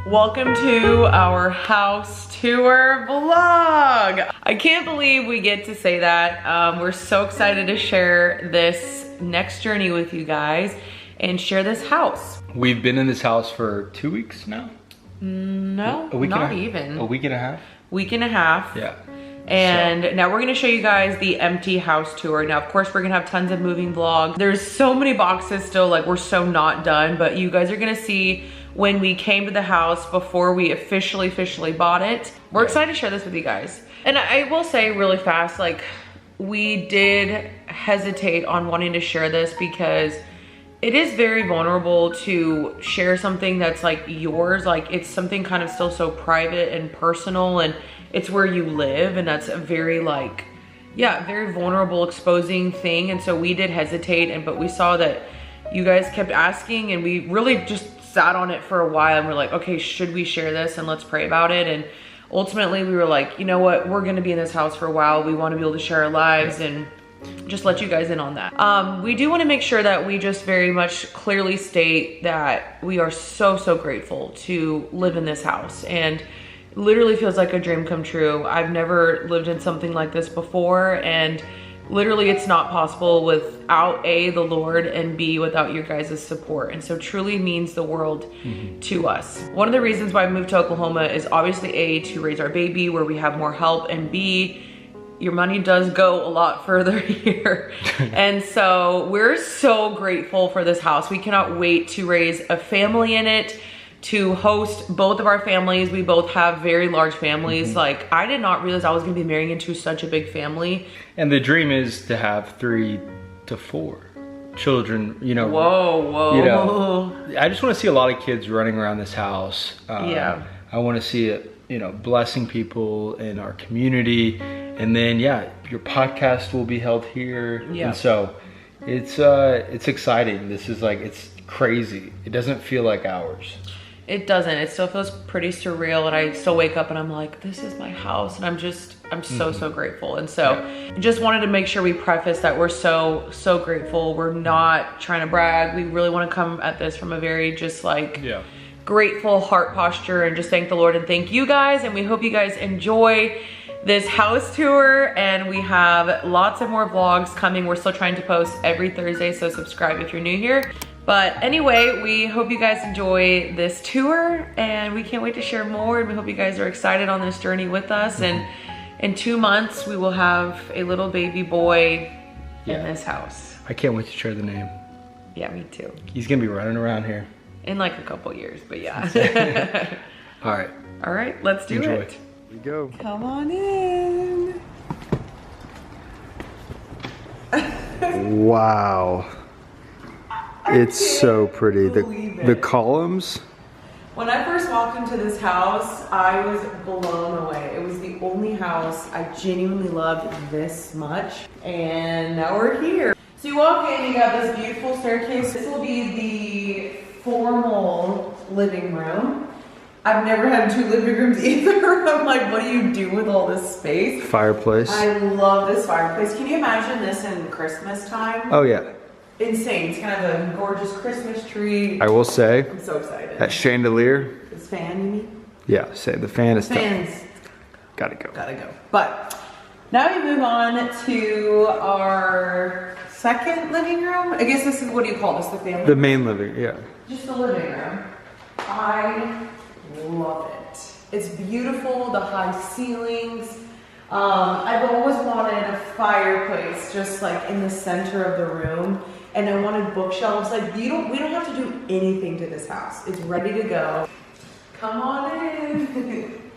Welcome to our house tour vlog. I can't believe we get to say that. We're so excited to share this next journey with you guys and share this house. We've been in this house for 2 weeks now? No, not even. A week and a half? Week and a half. Yeah. And now we're gonna show you guys the empty house tour. Now, of course, we're gonna have tons of moving vlogs. There's so many boxes still, like we're so not done, but you guys are gonna see when we came to the house before we officially bought it. We're excited to share this with you guys. And I will say really fast, like we did hesitate on wanting to share this because it is very vulnerable to share something that's like yours. Like it's something kind of still so private and personal, and it's where you live, and that's a very like, yeah, very vulnerable, exposing thing. And so we did hesitate, but we saw that you guys kept asking, and we really just sat on it for a while, and we're like, okay, should we share this, and let's pray about it. And ultimately we were like, you know what, we're gonna be in this house for a while. We want to be able to share our lives and just let you guys in on that. We do want to make sure that we just very much clearly state that we are so grateful to live in this house, and literally feels like a dream come true. I've never lived in something like this before, and literally it's not possible without A, the Lord, and B, without your guys' support. And so truly means the world to us. One of the reasons why I moved to Oklahoma is obviously A, to raise our baby where we have more help, and B, your money does go a lot further here. And so we're so grateful for this house. We cannot wait to raise a family in it, to host both of our families. We both have very large families. Like I did not realize I was gonna be marrying into such a big family. And the dream is to have 3 to 4 children, you know. Whoa. You know, I just wanna see a lot of kids running around this house. Yeah. I wanna see it, you know, blessing people in our community. And then, yeah, your podcast will be held here. Yeah. And so it's exciting. This is like, it's crazy. It doesn't feel like ours. It doesn't. It still feels pretty surreal, and I still wake up and I'm like, this is my house, and I'm so grateful. And so just wanted to make sure we preface that we're so grateful. We're not trying to brag. We really want to come at this from a very just like grateful heart posture, and just thank the Lord and thank you guys. And we hope you guys enjoy this house tour, and we have lots of more vlogs coming. We're still trying to post every Thursday, so subscribe if you're new here. But anyway, we hope you guys enjoy this tour, and we can't wait to share more, and we hope you guys are excited on this journey with us. And in 2 months, we will have a little baby boy in this house. I can't wait to share the name. Yeah, me too. He's gonna be running around here. In like a couple years, but yeah. All right, let's do Enjoy. it. Here we go. Come on in. Wow. It's so pretty. The columns. When I first walked into this house, I was blown away. It was the only house I genuinely loved this much. And now we're here. So you walk in, you got this beautiful staircase. This will be the formal living room. I've never had 2 living rooms either. I'm like, what do you do with all this space? Fireplace. I love this fireplace. Can you imagine this in Christmas time? Oh yeah. Insane. It's kind of a gorgeous Christmas tree. I will say, I'm so excited. that chandelier. This fan, you mean? Yeah, say the fan is Fans. Gotta go. Gotta go. But now we move on to our second living room. I guess this is, what do you call this? The family? The main living, yeah. Just the living room. I love it. It's beautiful, the high ceilings. I've always wanted a fireplace just like in the center of the room, and I wanted bookshelves. Like we don't have to do anything to this house. It's ready to go. Come on in.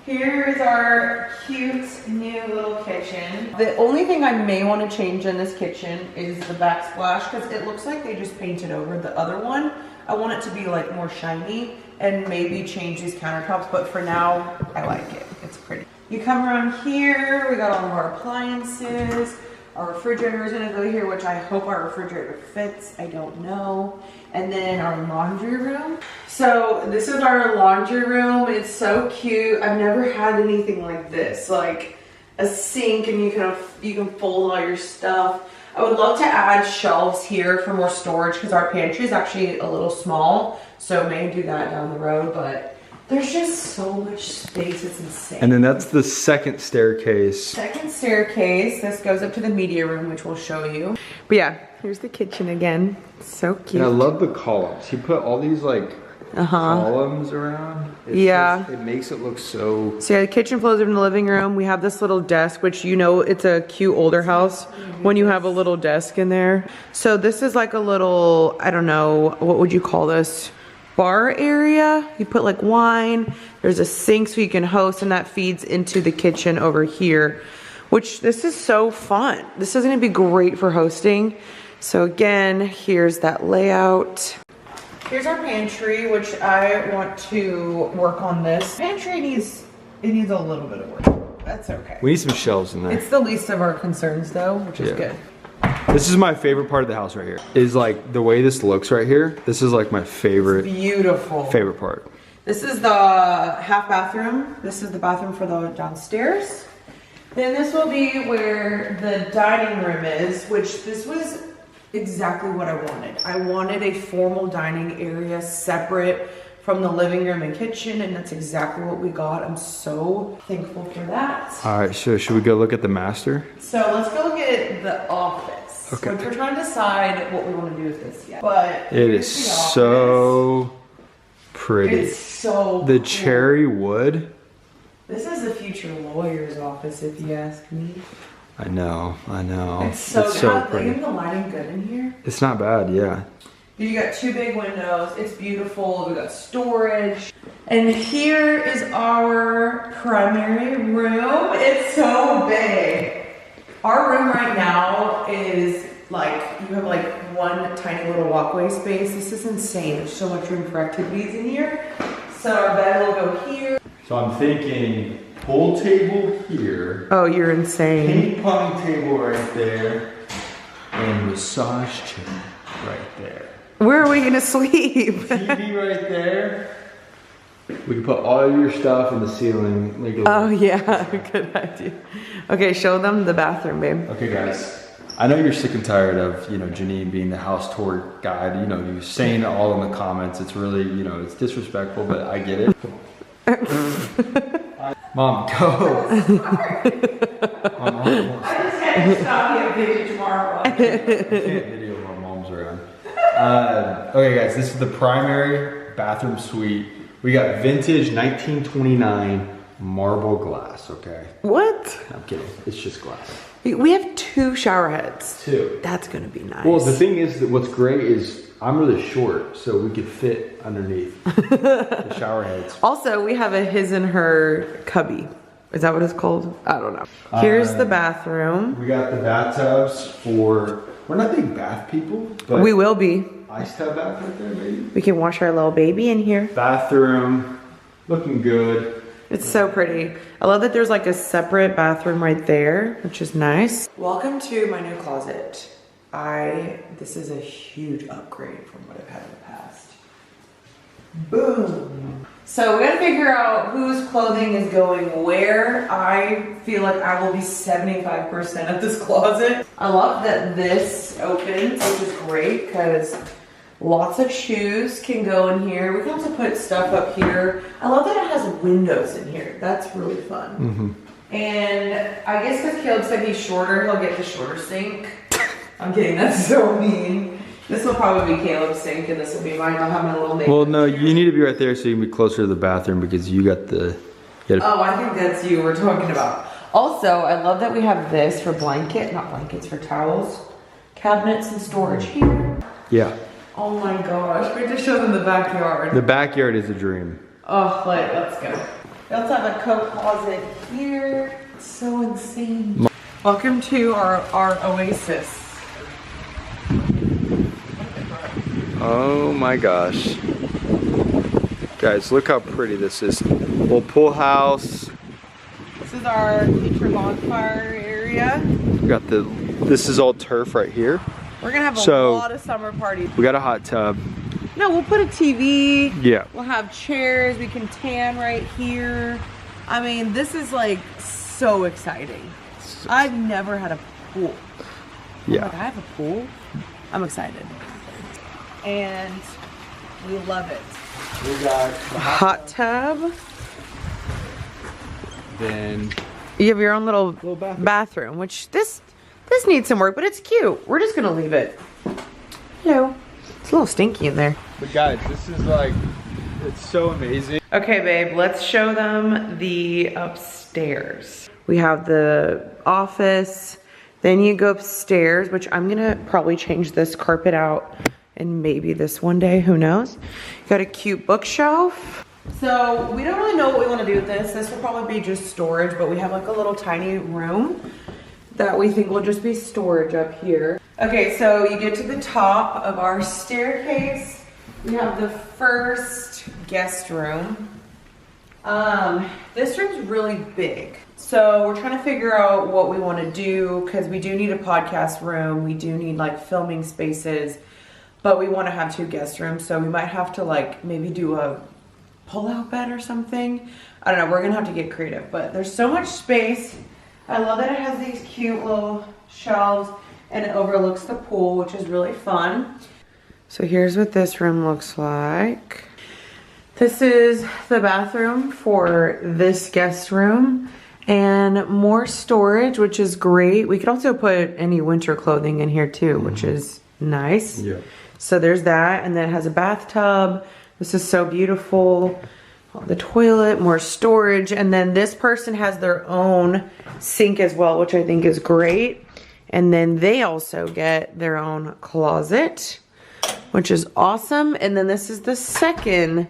Here is our cute new little kitchen. The only thing I may want to change in this kitchen is the backsplash, because it looks like they just painted over the other one. I want it to be like more shiny, and maybe change these countertops, but for now, I like it. It's pretty. You come around here, we got all of our appliances. Our refrigerator is gonna go here, which I hope our refrigerator fits, I don't know. And then our laundry room. So this is our laundry room. It's so cute. I've never had anything like this, like a sink, and you can fold all your stuff. I would love to add shelves here for more storage, because our pantry is actually a little small, so may do that down the road. But There's just so much space, it's insane. And then that's the second staircase. Second staircase. This goes up to the media room, which we'll show you. But yeah, here's the kitchen again. So cute. And I love the columns. He put all these like columns around. It makes it look so... So yeah, the kitchen flows into the living room. We have this little desk, which you know it's a cute older house when you have a little desk in there. So this is like a little, I don't know, what would you call this? Bar area. You put like wine. There's a sink so you can host, and that feeds into the kitchen over here, which this is so fun. This is gonna be great for hosting. So again, here's that layout. Here's our pantry, which I want to work on this. Pantry needs a little bit of work. That's okay. We need some shelves in there. It's the least of our concerns though, which is good. This is my favorite part of the house right here. Is like the way this looks right here. This is like my favorite. It's beautiful. Favorite part. This is the half bathroom. This is the bathroom for the downstairs. Then this will be where the dining room is, which this was exactly what I wanted. I wanted a formal dining area separate from the living room and kitchen, and that's exactly what we got. I'm so thankful for that. All right, so should we go look at the master? So let's go look at the office. Okay. Which we're trying to decide what we want to do with this yet. But it is so pretty. It's so the cool. cherry wood. This is the future lawyer's office, if you ask me. I know. It's so pretty. Isn't the lighting good in here? It's not bad, yeah. You got two big windows. It's beautiful. We got storage. And here is our primary room. It's so big. Our room right now is like, you have like one tiny little walkway space. This is insane. There's so much room for activities in here. So our bed will go here. So I'm thinking pool table here. Oh, you're insane. Ping pong table right there. And massage chair right there. Where are we gonna sleep? TV right there. We can put all your stuff in the ceiling. Like oh yeah, good idea. Okay, show them the bathroom, babe. Okay guys, I know you're sick and tired of, you know, Jeanine being the house tour guide. You know, you saying it all in the comments. It's really, you know, it's disrespectful, but I get it. Mom, go. I just had to stop you and video tomorrow. I can't video when my mom's around. Okay guys, this is the primary bathroom suite. We got vintage 1929 marble glass, okay? What? I'm kidding, it's just glass. We have 2 shower heads. 2. That's gonna be nice. Well, the thing is that what's great is I'm really short, so we could fit underneath the shower heads. Also, we have a his and her cubby. Is that what it's called? I don't know. Here's the bathroom. We got the bathtubs for, we're not big bath people, but we will be. Ice tub bath right there, maybe. We can wash our little baby in here. Bathroom, looking good. It's so pretty. I love that there's like a separate bathroom right there, which is nice. Welcome to my new closet. This is a huge upgrade from what I've had in the past. Boom. So we gotta figure out whose clothing is going where. I feel like I will be 75% of this closet. I love that this opens, which is great because lots of shoes can go in here. We can also put stuff up here. I love that it has windows in here. That's really fun. Mm-hmm. And I guess because Caleb said he's shorter, he'll get the shorter sink. I'm kidding, that's so mean. This will probably be Caleb's sink and this will be mine. I'll have my little name. Well, no, you need to be right there so you can be closer to the bathroom because you got the... Oh, I think that's you we're talking about. Also, I love that we have this for not blankets, for towels. Cabinets and storage here. Yeah. Oh my gosh, we have to show them the backyard. The backyard is a dream. Oh, let's go. We also have a coat closet here. It's so insane. Welcome to our oasis. Oh my gosh. Guys, look how pretty this is. Little pool house. This is our future bonfire area. We got this is all turf right here. We're gonna have a lot of summer parties. We got a hot tub. No, we'll put a TV. Yeah. We'll have chairs. We can tan right here. I mean, this is like so exciting. I've never had a pool. Yeah. Like, I have a pool. I'm excited. And We love it. We got the hot tub. Then You have your own little bathroom, which this needs some work, but it's cute. We're just gonna leave it. Hello. It's a little stinky in there. But guys, this is like, it's so amazing. Okay, babe, let's show them the upstairs. We have the office, then you go upstairs, which I'm gonna probably change this carpet out and maybe this one day, who knows. Got a cute bookshelf. So we don't really know what we want to do with this. This will probably be just storage, but we have like a little tiny room that we think will just be storage up here. Okay, so you get to the top of our staircase. We have the first guest room. This room's really big. So we're trying to figure out what we want to do because we do need a podcast room. We do need like filming spaces, but we want to have 2 guest rooms. So we might have to like maybe do a pull-out bed or something. I don't know, we're gonna have to get creative, but there's so much space. I love that it has these cute little shelves and it overlooks the pool, which is really fun. So here's what this room looks like. This is the bathroom for this guest room and more storage, which is great. We could also put any winter clothing in here too, which is nice. Yeah. So there's that, and then it has a bathtub. This is so beautiful. The toilet, more storage, and then this person has their own sink as well, which I think is great. And then they also get their own closet, which is awesome. And then this is the second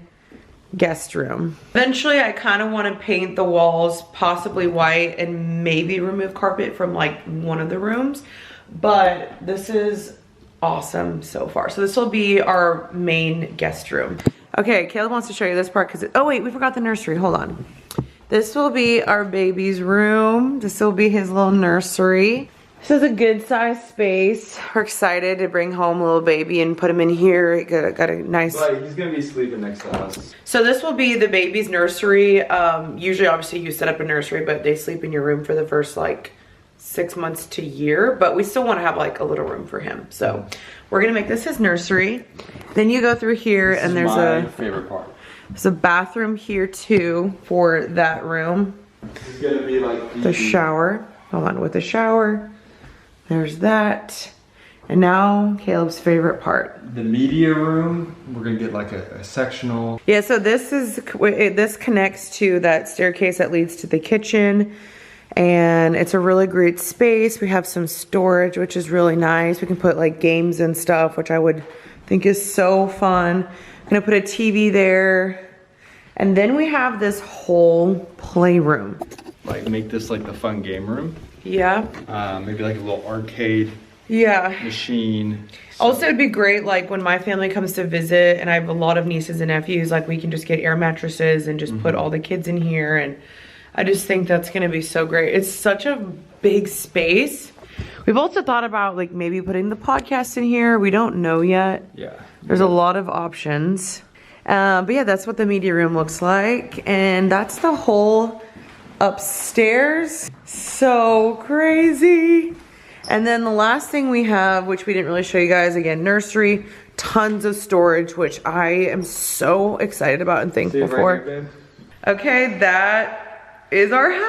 guest room. Eventually, I kind of want to paint the walls possibly white and maybe remove carpet from like one of the rooms. But this is awesome so far. So this will be our main guest room. Okay, Kaleb wants to show you this part because, oh wait, we forgot the nursery, hold on. This will be our baby's room. This will be his little nursery. This is a good sized space. We're excited to bring home a little baby and put him in here. Got a nice... Like, he's gonna be sleeping next to us. So this will be the baby's nursery. Usually, obviously, you set up a nursery, but they sleep in your room for the first like 6 months to a year, but we still want to have like a little room for him. So we're gonna make this his nursery. Then you go through here and there's my favorite part. There's a bathroom here too for that room. This is gonna be like the shower. Hold on, with the shower. There's that. And now Kaleb's favorite part. The media room. We're gonna get like a sectional. Yeah, so this connects to that staircase that leads to the kitchen. And it's a really great space. We have some storage, which is really nice. We can put like games and stuff, which I would think is so fun. I'm gonna put a TV there. And then we have this whole playroom. Like make this like the fun game room. Yeah. Maybe like a little arcade. Yeah. Machine. Also, it'd be great like when my family comes to visit and I have a lot of nieces and nephews, like we can just get air mattresses and just put all the kids in here, and I just think that's gonna be so great. It's such a big space. We've also thought about like maybe putting the podcast in here. We don't know yet. Yeah. There's a lot of options. But yeah, that's what the media room looks like. And that's the whole upstairs. So crazy. And then the last thing we have, which we didn't really show you guys, again, nursery, tons of storage, which I am so excited about and thankful for. Okay, that is our house.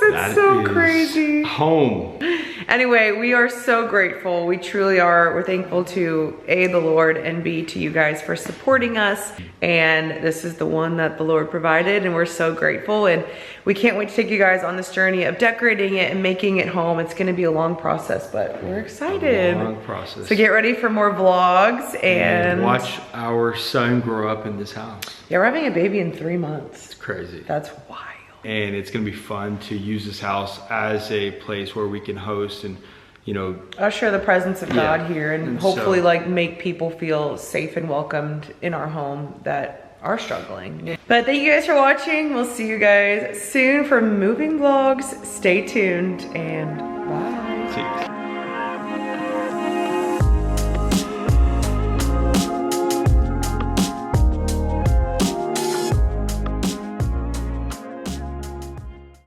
It's so crazy. Home. Anyway, we are so grateful. We truly are. We're thankful to A, the Lord, and B, to you guys for supporting us. And this is the one that the Lord provided, and we're so grateful. And we can't wait to take you guys on this journey of decorating it and making it home. It's gonna be a long process, but we're excited. A long process. So get ready for more vlogs and watch our son grow up in this house. Yeah, we're having a baby in 3 months. It's crazy. That's wild. And it's gonna be fun to use this house as a place where we can host and, you know, usher the presence of God here and hopefully so, like make people feel safe and welcomed in our home that are struggling. But thank you guys for watching. We'll see you guys soon for moving vlogs. Stay tuned and bye. See you.